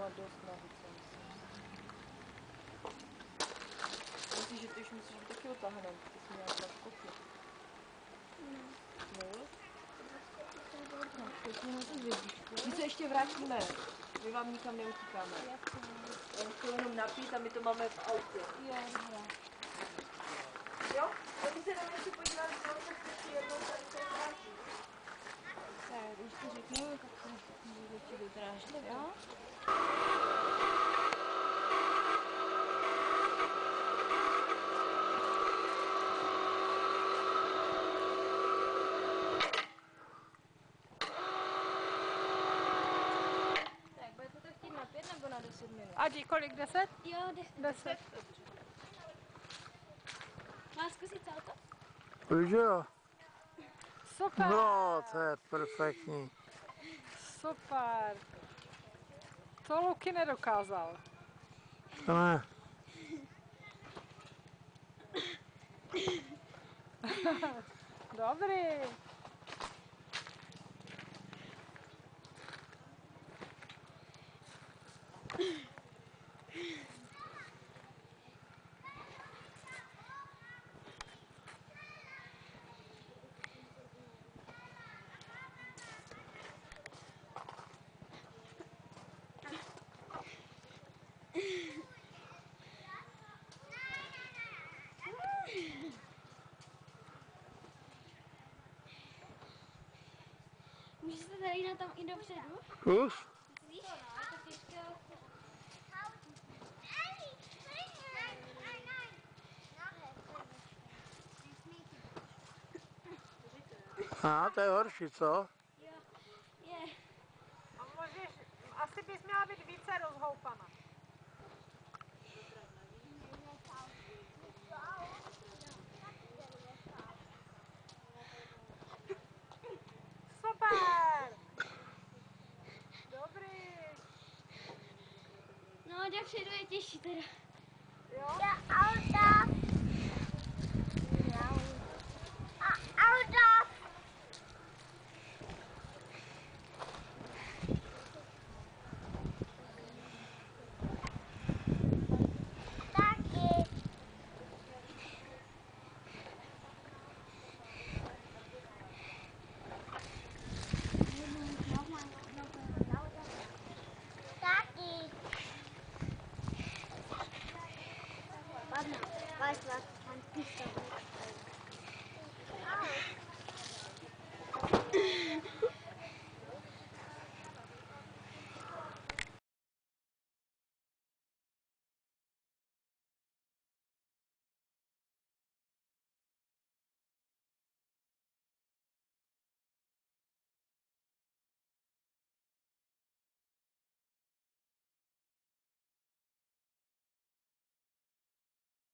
dost navíc, myslím. Myslíš, že ty už musíš být taky otáhnout, ty jsi měla 2 skoky. No. Tak mě na to zvědíčku. My se ještě vrátíme. My vám nikam neutíkáme. Já chci jenom napít a my to máme v autě. Jo, dobrá. Jo? Tak my se jdeme ještě podívat, co se chci jednou tady se vrátí. Tak, když to řeknu, tak se můžu ti dodrážit, jo? Tak, budete to chtít na 5 nebo na 10 minut? Adi, kolik? 10? Jo, 10. Máš zkusit salto? Už jo. Super. No, to je perfektní. Super. To Luky nedokázal. To ne. Dobrý. Můžeš se tady na tom i dopředu? Už? Víš? No, je to těžké. A, to je horší, co? Jo, je. A můžeš, asi bys měla být více rozhoupaná. Super! Dobrý. No, dopředu je těžší teda. Jo?